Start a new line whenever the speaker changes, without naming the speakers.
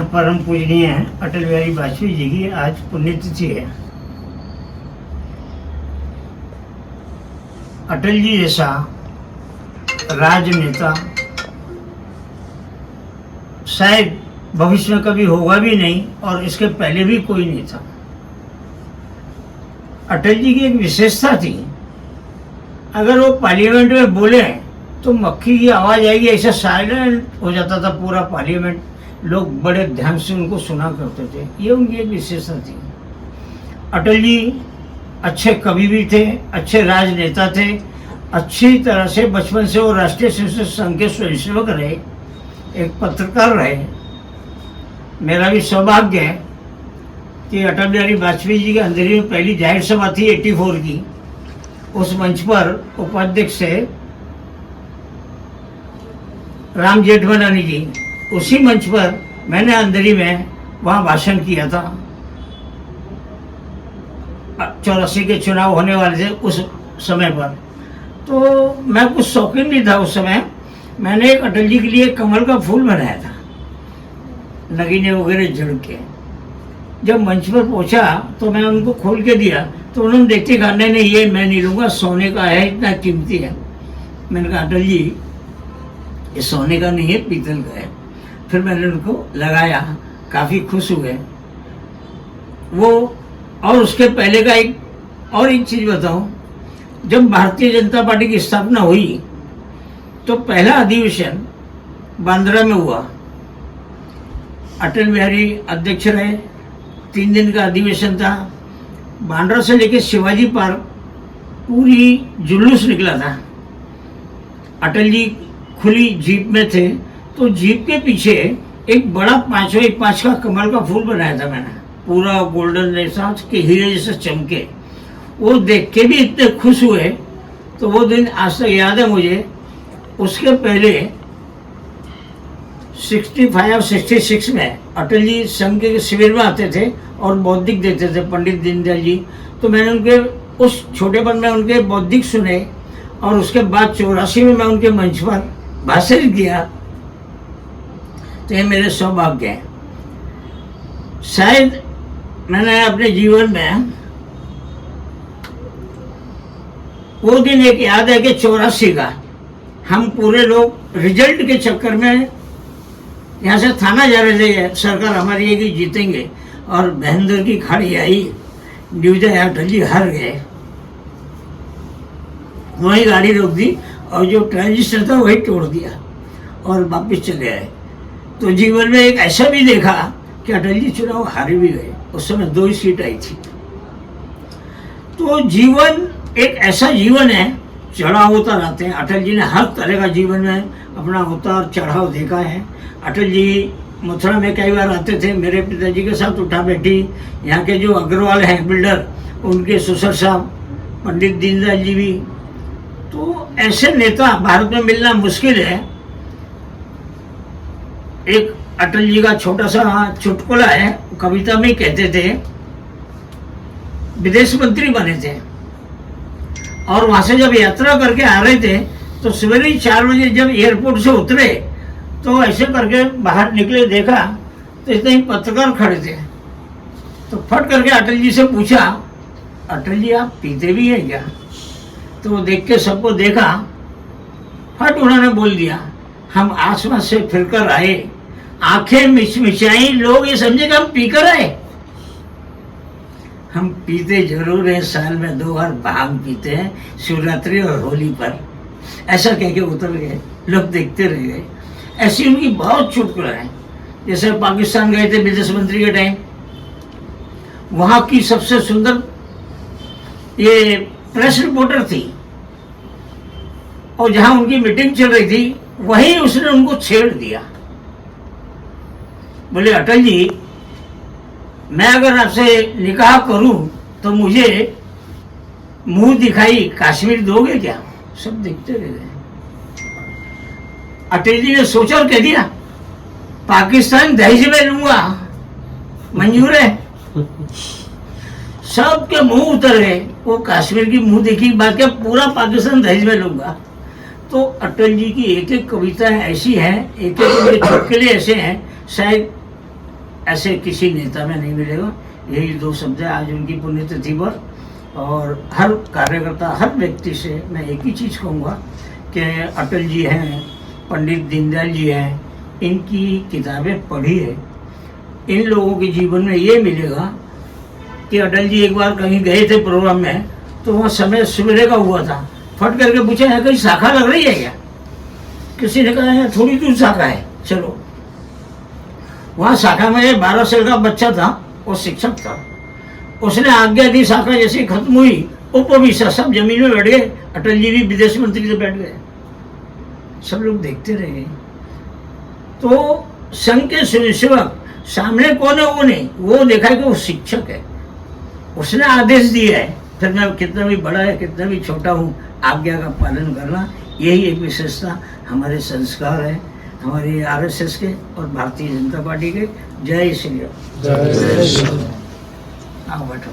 परम पूजनीय अटल बिहारी वाजपेयी जी की आज पुण्यतिथि है। अटल जी जैसा राजनेता शायद भविष्य में कभी होगा भी नहीं और इसके पहले भी कोई नहीं था। अटल जी की एक विशेषता थी, अगर वो पार्लियामेंट में बोले तो मक्खी की आवाज़ आएगी, ऐसा साइलेंट हो जाता था पूरा पार्लियामेंट। लोग बड़े ध्यान से उनको सुना करते थे, ये उनकी एक विशेषता थी। अटल जी अच्छे कवि भी थे, अच्छे राजनेता थे, अच्छी तरह से बचपन से वो राष्ट्रीय स्वयंसेवक संघ के स्वयंसेवक रहे, एक पत्रकार रहे। मेरा भी सौभाग्य है कि अटल बिहारी वाजपेयी जी के अंदर ही पहली जाहिर सभा थी 84 की, उस मंच पर उपाध्यक्ष से राम जेठमलानी जी, उसी मंच पर मैंने अंधेरी में वहाँ भाषण किया था। 84 के चुनाव होने वाले थे उस समय पर, तो मैं कुछ शौकीन नहीं था उस समय। मैंने एक अटल जी के लिए कमल का फूल बनाया था, नगीने वगैरह जड़ के। जब मंच पर पहुंचा तो मैं उनको खोल के दिया, तो उन्होंने देखते कहा नहीं नहीं ये मैं नहीं लूँगा, सोने का है, इतना कीमती है। मैंने कहा अटल जी ये सोने का नहीं है, पीतल का है। फिर मैंने उनको लगाया, काफ़ी खुश हुए वो। और उसके पहले का एक चीज़ बताऊं, जब भारतीय जनता पार्टी की स्थापना हुई तो पहला अधिवेशन बांद्रा में हुआ। अटल बिहारी अध्यक्ष रहे, 3 दिन का अधिवेशन था। बांद्रा से लेकर शिवाजी पार्क पूरी जुलूस निकला था। अटल जी खुली जीप में थे, तो जीप के पीछे एक बड़ा 5x5 का कमल का फूल बनाया था मैंने, पूरा गोल्डन जैसा के हीरे जैसे चमके। वो देख के भी इतने खुश हुए, तो वो दिन आज तक याद है मुझे। उसके पहले 65-66 में अटल जी संघ के शिविर में आते थे और बौद्धिक देते थे, पंडित दीनदयाल जी। तो मैंने उनके उस छोटेपन में उनके बौद्धिक सुने, और उसके बाद 84 में मैं उनके मंच पर भाषण किया। तो ये मेरे सौभाग्य हैं। शायद मैंने अपने जीवन में वो दिन एक याद है कि 84 का हम पूरे लोग रिजल्ट के चक्कर में यहाँ से थाना जा रहे थे, सरकार हमारी है कि जीतेंगे, और महेंद्र की खाड़ी आई, न्यूज आया अटल जी हार गए। वही गाड़ी रोक दी और जो ट्रांजिस्टर था वही तोड़ दिया और वापस चले आए। तो जीवन में एक ऐसा भी देखा कि अटल जी चुनाव हारे भी गए। उस समय 2 ही सीट आई थी। तो जीवन एक ऐसा जीवन है, चढ़ाव उतार आते हैं। अटल जी ने हर तरह का जीवन में अपना उतार चढ़ाव देखा है। अटल जी मथुरा में कई बार आते थे, मेरे पिताजी के साथ उठा बैठी। यहाँ के जो अग्रवाल हैं बिल्डर, उनके ससुर साहब पंडित दीनदयाल जी भी। तो ऐसे नेता भारत में मिलना मुश्किल है। एक अटल जी का छोटा सा चुटकुला है, कविता में कहते थे, विदेश मंत्री बने थे और वहां से जब यात्रा करके आ रहे थे तो सवेरे 4 बजे जब एयरपोर्ट से उतरे तो ऐसे करके बाहर निकले, देखा तो इतने ही पत्रकार खड़े थे। तो फट करके अटल जी से पूछा, अटल जी आप पीते भी हैं क्या? तो वो देख के सबको देखा, फट उन्होंने बोल दिया, हम आसपास से फिरकर आए, आंखें मिचमिचाई, लोग ये समझे कि हम पीकर आए। हम पीते जरूर हैं, साल में 2 बार भांग पीते हैं, शिवरात्रि और होली पर। ऐसा कह के उतर गए, लोग देखते रह गए। ऐसी उनकी बहुत चुटकुला है। जैसे पाकिस्तान गए थे विदेश मंत्री के टाइम, वहां की सबसे सुंदर ये प्रेस रिपोर्टर थी, और जहां उनकी मीटिंग चल रही थी वहीं उसने उनको छेड़ दिया। बोले अटल जी, मैं अगर आपसे निकाह करूं तो मुझे मुंह दिखाई कश्मीर दोगे क्या? सब देखते रह गए। अटल जी ने सोचा और कह दिया, पाकिस्तान दहेज में लूंगा, मंजूर है? सबके मुंह उतर गए। वो कश्मीर की मुंह देखी बात, क्या पूरा पाकिस्तान दहेज में लूंगा। तो अटल जी की एक एक कविता ऐसी है, एक एक उनके चुटकुले ऐसे हैं, शायद ऐसे किसी नेता में नहीं मिलेगा। यही 2 शब्द है आज उनकी पुण्यतिथि पर। और हर कार्यकर्ता, हर व्यक्ति से मैं एक ही चीज़ कहूँगा कि अटल जी हैं, पंडित दीनदयाल जी हैं, इनकी किताबें पढ़ी है। इन लोगों के जीवन में ये मिलेगा कि अटल जी एक बार कहीं गए थे प्रोग्राम में, तो वहाँ समय सवेरे का हुआ था। फट करके पूछा है कहीं शाखा लग रही है क्या? किसी ने कहा है थोड़ी दूर शाखा है, चलो। वहाँ शाखा में 12 साल का बच्चा था, वो शिक्षक था। उसने आज्ञा दी, शाखा जैसे खत्म हुई, उपविशा, सब जमीन में बैठ गए। अटल जी भी विदेश मंत्री से बैठ गए। सब लोग देखते रहे। तो संघ के स्वयंसेवक सामने कौन है वो नहीं, वो देखा कि वो शिक्षक है, उसने आदेश दिया है। फिर मैं कितना भी बड़ा है, कितना भी छोटा हूँ, आज्ञा का पालन करना, यही एक विशेषता हमारे संस्कार है, हमारे आरएसएस के और भारतीय जनता पार्टी के। जय श्री राम।
जय श्री राम।
आओ बैठो।